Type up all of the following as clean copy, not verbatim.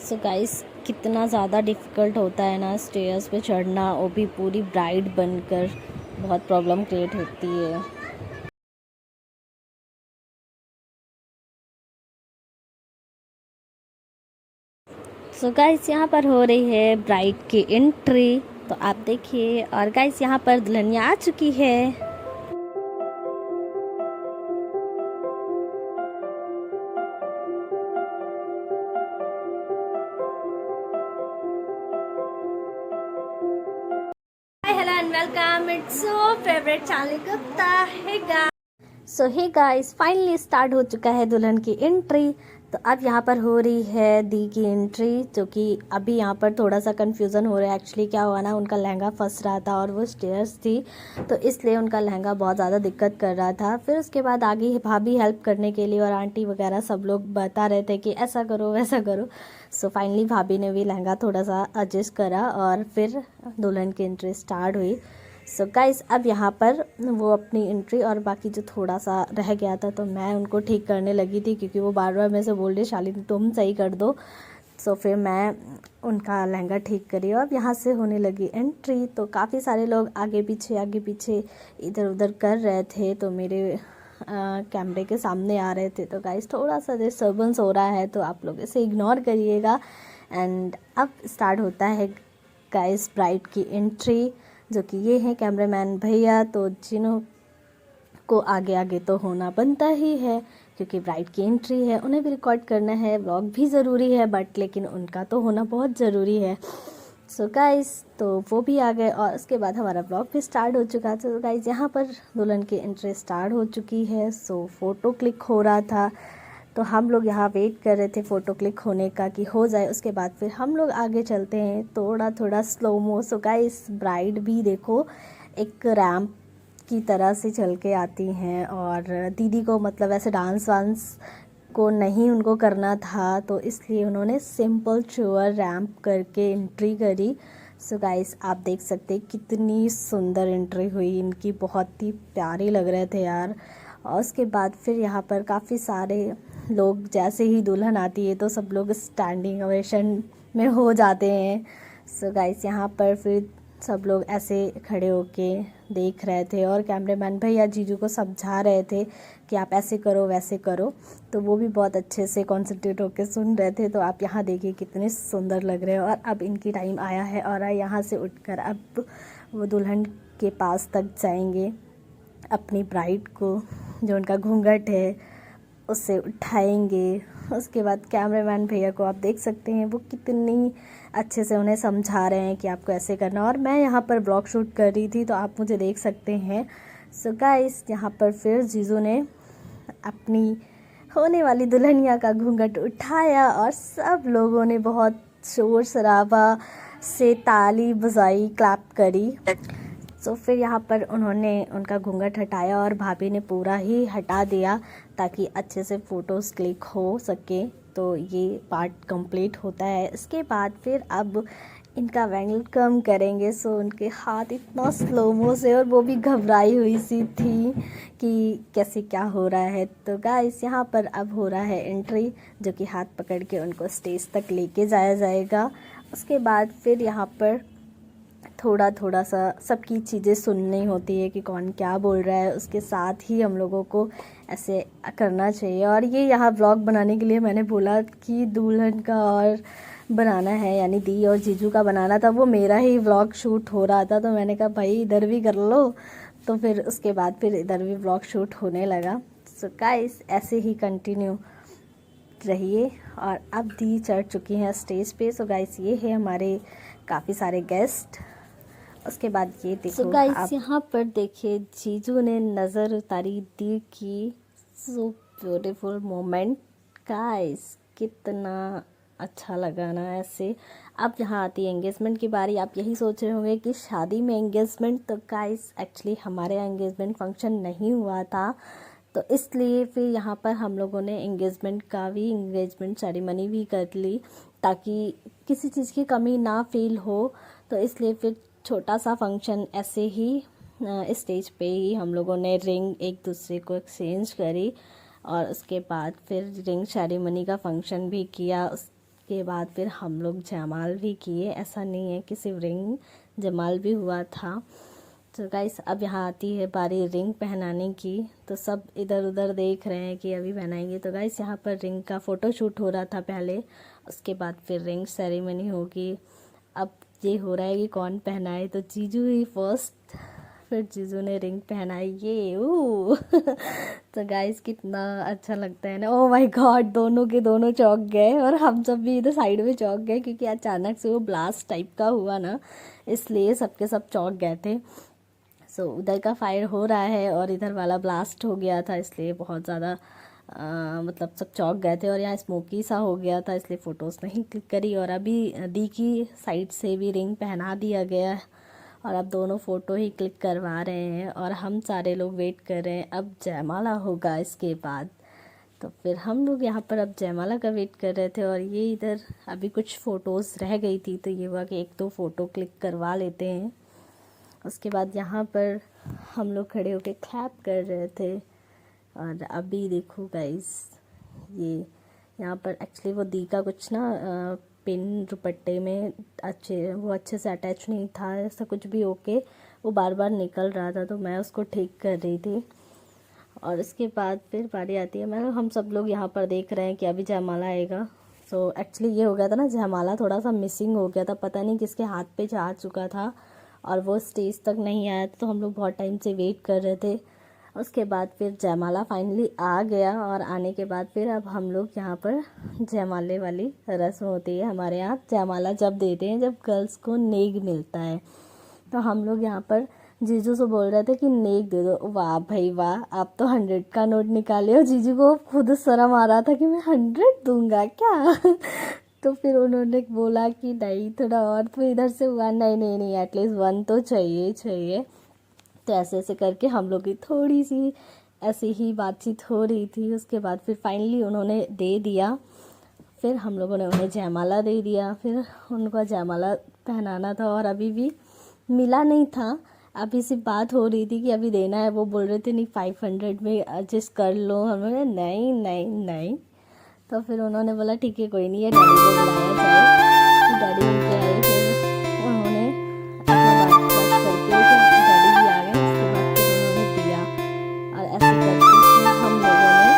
So guys, कितना ज़्यादा difficult होता है ना स्टेयर्स पे चढ़ना, वो भी पूरी ब्राइड बनकर। बहुत प्रॉब्लम क्रिएट होती है। सो गाइस, यहाँ पर हो रही है ब्राइड की एंट्री, तो आप देखिए। और गाइस, यहाँ पर दुल्हनिया आ चुकी है। Hi, hello and welcome, it's so favourite Charlie Gupta. Hey guys, so hey guys, finally start हो चुका है दुल्हन की एंट्री। तो अब यहाँ पर हो रही है दी की एंट्री, जो कि अभी यहाँ पर थोड़ा सा कंफ्यूजन हो रहा है। एक्चुअली क्या हुआ ना, उनका लहंगा फंस रहा था और वो स्टेयर्स थी, तो इसलिए उनका लहंगा बहुत ज़्यादा दिक्कत कर रहा था। फिर उसके बाद आगे भाभी हेल्प करने के लिए और आंटी वगैरह सब लोग बता रहे थे कि ऐसा करो वैसा करो। सो फाइनली भाभी ने भी लहंगा थोड़ा सा एडजस्ट करा और फिर दुल्हन की एंट्री स्टार्ट हुई। सो गाइस, अब यहाँ पर वो अपनी एंट्री और बाकी जो थोड़ा सा रह गया था, तो मैं उनको ठीक करने लगी थी, क्योंकि वो बार बार मेरे से बोल रही शालिनी तुम सही कर दो। सो फिर मैं उनका लहंगा ठीक करी और यहाँ से होने लगी एंट्री। तो काफ़ी सारे लोग आगे पीछे इधर उधर कर रहे थे, तो मेरे कैमरे के सामने आ रहे थे। तो गाइस, थोड़ा सा डिस्टर्बेंस हो रहा है, तो आप लोग इसे इग्नोर करिएगा। एंड अब स्टार्ट होता है गाइस ब्राइड की एंट्री, जो कि ये है कैमरामैन भैया। तो जिन्हों को आगे आगे तो होना बनता ही है, क्योंकि ब्राइड की एंट्री है, उन्हें भी रिकॉर्ड करना है, व्लॉग भी ज़रूरी है, बट लेकिन उनका तो होना बहुत ज़रूरी है। सो गाइस, तो वो भी आ गए और उसके बाद हमारा व्लॉग भी स्टार्ट हो चुका। तो गाइस, यहाँ पर दुल्हन की एंट्री स्टार्ट हो चुकी है। सो फ़ोटो क्लिक हो रहा था, तो हम लोग यहाँ वेट कर रहे थे फ़ोटो क्लिक होने का कि हो जाए। उसके बाद फिर हम लोग आगे चलते हैं थोड़ा थोड़ा slow mo. So guys, bride भी देखो एक रैम्प की तरह से चल के आती हैं, और दीदी को मतलब ऐसे डांस वांस को नहीं उनको करना था, तो इसलिए उन्होंने सिंपल चेयर रैम्प करके एंट्री करी। सो गाइस, आप देख सकते हैं कितनी सुंदर एंट्री हुई इनकी, बहुत ही प्यारी लग रहे थे यार। और उसके बाद फिर यहाँ पर काफ़ी सारे लोग, जैसे ही दुल्हन आती है तो सब लोग स्टैंडिंग ओवेशन में हो जाते हैं। सो गाइस, यहाँ पर फिर सब लोग ऐसे खड़े होके देख रहे थे और कैमरामैन भैया जीजू को समझा रहे थे कि आप ऐसे करो वैसे करो, तो वो भी बहुत अच्छे से कॉन्सेंट्रेट होकर सुन रहे थे। तो आप यहाँ देखिए कितने सुंदर लग रहे हैं। और अब इनकी टाइम आया है और यहाँ से उठकर अब वो दुल्हन के पास तक जाएंगे, अपनी ब्राइड को जो उनका घूंघट है उससे उठाएंगे। उसके बाद कैमरामैन भैया को आप देख सकते हैं, वो कितनी अच्छे से उन्हें समझा रहे हैं कि आपको ऐसे करना। और मैं यहाँ पर ब्लॉग शूट कर रही थी, तो आप मुझे देख सकते हैं। सो गाइस, यहाँ पर फिर जीजू ने अपनी होने वाली दुल्हनिया का घूंघट उठाया और सब लोगों ने बहुत शोर शराबा से ताली बजाई, क्लैप करी। सो फिर यहाँ पर उन्होंने उनका घूंघट हटाया और भाभी ने पूरा ही हटा दिया, ताकि अच्छे से फ़ोटोज़ क्लिक हो सके। तो ये पार्ट कंप्लीट होता है। इसके बाद फिर अब इनका वेलकम करेंगे। सो उनके हाथ इतना स्लोमो से, और वो भी घबराई हुई सी थी कि कैसे क्या हो रहा है। तो गाइस, यहाँ पर अब हो रहा है एंट्री, जो कि हाथ पकड़ के उनको स्टेज तक लेके जाया जाएगा। उसके बाद फिर यहाँ पर थोड़ा थोड़ा सा सबकी चीज़ें सुननी होती है कि कौन क्या बोल रहा है, उसके साथ ही हम लोगों को ऐसे करना चाहिए। और ये यहाँ व्लॉग बनाने के लिए मैंने बोला कि दुल्हन का और बनाना है, यानी दी और जीजू का बनाना था। वो मेरा ही व्लॉग शूट हो रहा था, तो मैंने कहा भाई इधर भी कर लो। तो फिर उसके बाद फिर इधर भी व्लॉग शूट होने लगा। सो गाइस, ऐसे ही कंटिन्यू रहिए। और अब दी चढ़ चुकी हैं स्टेज पे। सो गाइस, ये है हमारे काफ़ी सारे गेस्ट। उसके बाद ये देखो, so गाइस, यहाँ पर देखिए जीजू ने नज़र उतारी दी की। सो ब्यूटीफुल मोमेंट गाइस, कितना अच्छा लगा ना ऐसे। अब यहाँ आती है एंगेजमेंट की बारी। आप यही सोच रहे होंगे कि शादी में एंगेजमेंट, तो गाइस एक्चुअली हमारे यहाँ एंगेजमेंट फंक्शन नहीं हुआ था, तो इसलिए फिर यहाँ पर हम लोगों ने एंगेजमेंट सेरेमनी भी कर ली, ताकि किसी चीज़ की कमी ना फील हो। तो इसलिए फिर छोटा सा फंक्शन ऐसे ही स्टेज पे ही हम लोगों ने रिंग एक दूसरे को एक्सचेंज करी, और उसके बाद फिर रिंग सेरेमनी का फंक्शन भी किया। उसके बाद फिर हम लोग जयमाल भी किए, ऐसा नहीं है कि सिर्फ रिंग जयमाल भी हुआ था। तो गाइस अब यहाँ आती है बारी रिंग पहनाने की, तो सब इधर उधर देख रहे हैं कि अभी पहनाएंगे। तो गाइस यहाँ पर रिंग का फ़ोटो शूट हो रहा था पहले, उसके बाद फिर रिंग सेरेमनी होगी। अब ये हो रहा है कि कौन पहनाए, तो जीजू ही फर्स्ट, फिर जीजू ने रिंग पहनाई ये तो गाइस कितना अच्छा लगता है ना। ओह माय गॉड, दोनों के दोनों चौंक गए और हम सब भी इधर साइड में चौंक गए, क्योंकि अचानक से वो ब्लास्ट टाइप का हुआ ना, इसलिए सबके सब चौंक गए थे। सो उधर का फायर हो रहा है और इधर वाला ब्लास्ट हो गया था, इसलिए बहुत ज़्यादा मतलब सब चौंक गए थे। और यहाँ स्मोकी सा हो गया था, इसलिए फ़ोटोज़ नहीं क्लिक करी। और अभी दी की साइड से भी रिंग पहना दिया गया है और अब दोनों फ़ोटो ही क्लिक करवा रहे हैं और हम सारे लोग वेट कर रहे हैं अब जयमाला होगा इसके बाद। तो फिर हम लोग यहाँ पर अब जयमाला का वेट कर रहे थे और ये इधर अभी कुछ फ़ोटोज़ रह गई थी, तो ये हुआ कि एक दो फ़ोटो क्लिक करवा लेते हैं। उसके बाद यहाँ पर हम लोग खड़े होकर क्लैप कर रहे थे। और अभी देखो गाइस, ये यहाँ पर एक्चुअली वो दी का कुछ ना पिन दुपट्टे में अच्छे से अटैच नहीं था, ऐसा कुछ भी होके वो बार बार निकल रहा था, तो मैं उसको ठीक कर रही थी। और उसके बाद फिर बारी आती है, हम सब लोग यहाँ पर देख रहे हैं कि अभी जयमाला आएगा। सो एक्चुअली ये हो गया था ना, जयमाला थोड़ा सा मिसिंग हो गया था, पता नहीं किसके हाथ पे जा चुका था और वो स्टेज तक नहीं आया, तो हम लोग बहुत टाइम से वेट कर रहे थे। उसके बाद फिर जयमाला फाइनली आ गया और आने के बाद फिर अब हम लोग यहाँ पर जयमाले वाली रस्म होती है हमारे यहाँ। जयमाला जब देते हैं जब गर्ल्स को नेग मिलता है, तो हम लोग यहाँ पर जीजू से बोल रहे थे कि नेक दे दो। वाह भाई वाह, आप तो 100 का नोट निकाले हो। जीजू को खुद शर्म आ रहा था कि मैं 100 दूंगा क्या तो फिर उन्होंने बोला कि नहीं थोड़ा और, तो इधर से हुआ नहीं एटलीस्ट 1 तो चाहिए। तो ऐसे ऐसे करके हम लोग की थोड़ी सी ऐसी ही बातचीत हो रही थी। उसके बाद फिर फाइनली उन्होंने दे दिया, फिर हम लोगों ने उन्हें जयमाला दे दिया, फिर उनको जयमाला पहनाना था और अभी भी मिला नहीं था। अभी सिर्फ बात हो रही थी कि अभी देना है, वो बोल रहे थे नहीं 500 में एडजस्ट कर लो। हमने नहीं। तो फिर उन्होंने बोला ठीक है कोई नहीं है, डैडी को बुलाया जाए। तो डैडी उनके आए, फिर उन्होंने अपना बात करके डैडी भी आ गए। उसके बाद फिर उन्होंने दिया और ऐसे करके फिर हम लोगों ने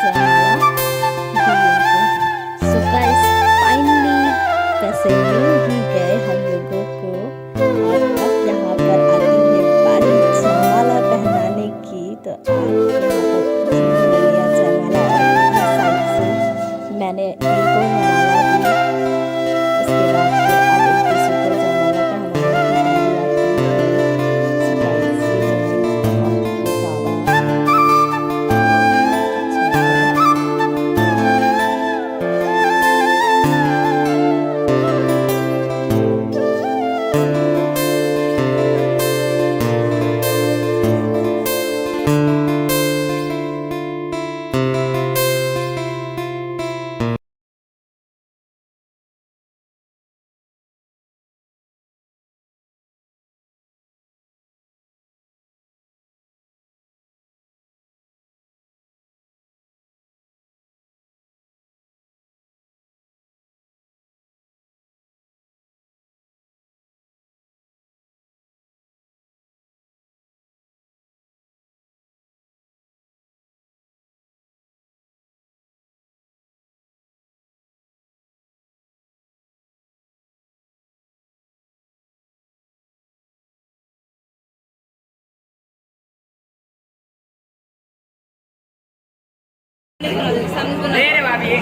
जयमाला दी उनको। सो गाइस फाइनली पैसे मिल ही गए हम लोगों को और अब यहाँ पर आती है बारी जयमाला पहनाने की। तो आज यहाँ पर लिया जयमाला और साइड से मैंने एक और जयमाला दी। उसके बाद फिर अब एक दूसरे को जयमाला पहनाने की बारी आती रे भाभी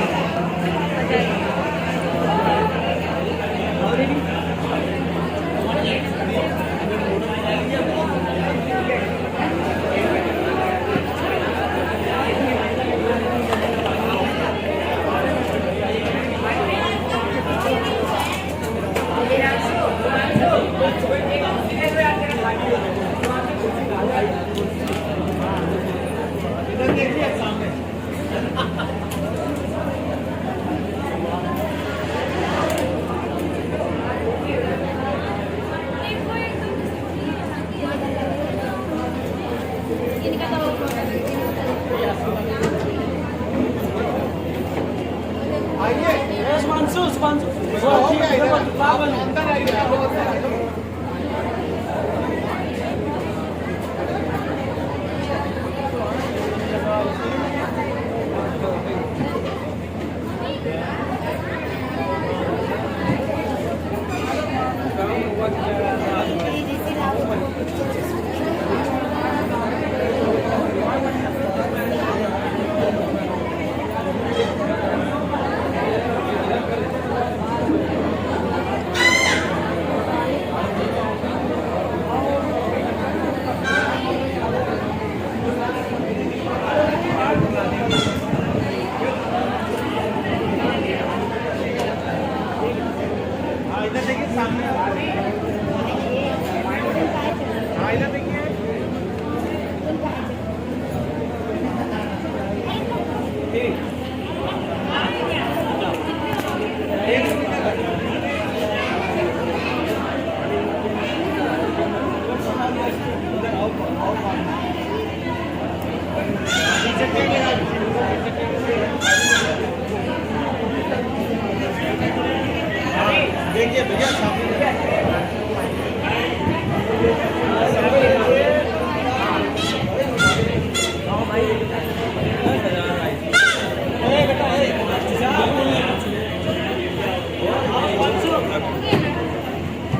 देखिए भैया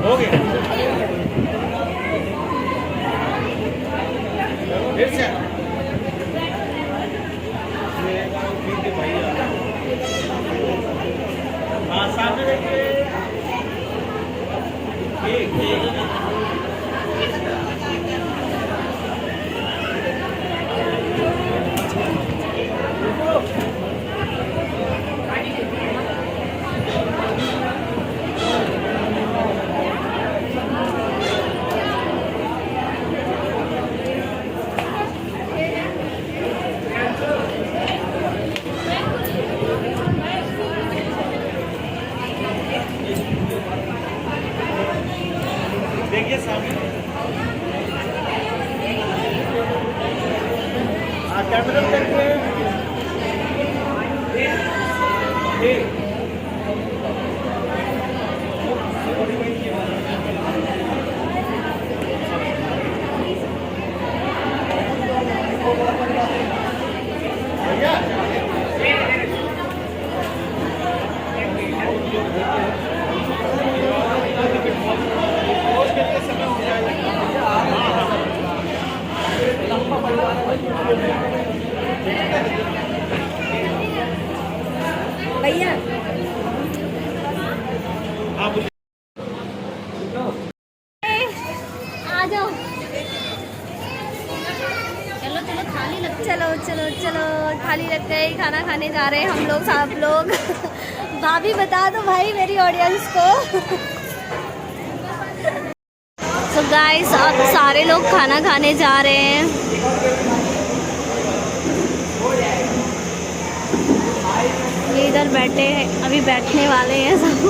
हो गया फिर से हाँ सामने देखिए देखिए सामने कैमरा देखिए भैया आ जाओ। चलो चलो थाली लग चलो चलो चलो थाली लग गई। खाना खाने जा रहे हैं हम लोग सब लोग। भाभी बता दो भाई मेरी ऑडियंस को। तो गाइस अब सारे लोग खाना खाने जा रहे हैं। ये इधर बैठे हैं, अभी बैठने वाले हैं सब।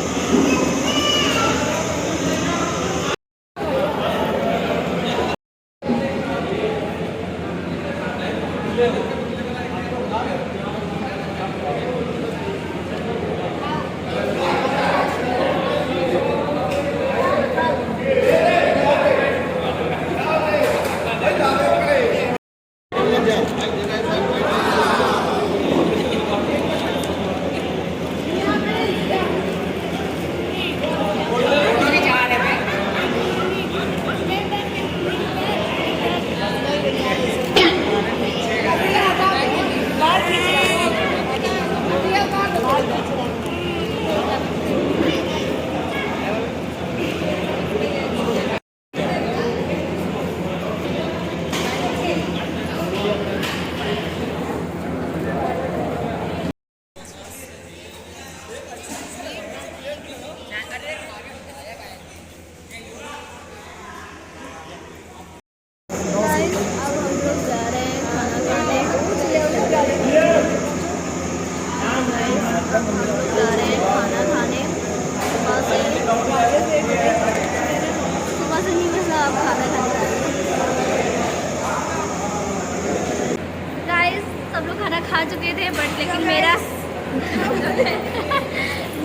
खा चुके थे बट लेकिन मेरा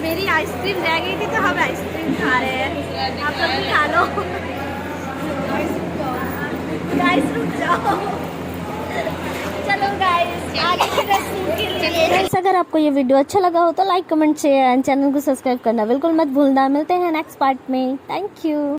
मेरी आइसक्रीम रह गई थी तो हम आइसक्रीम खा रहे हैं, आप लोग भी खा लो। गाइस रुक जाओ, चलो गाइस आगे की रस्म के लिए। गाइस अगर आपको ये वीडियो अच्छा लगा हो तो like comment share and channel को सब्सक्राइब करना बिल्कुल मत भूलना। मिलते हैं नेक्स्ट पार्ट में। Thank you.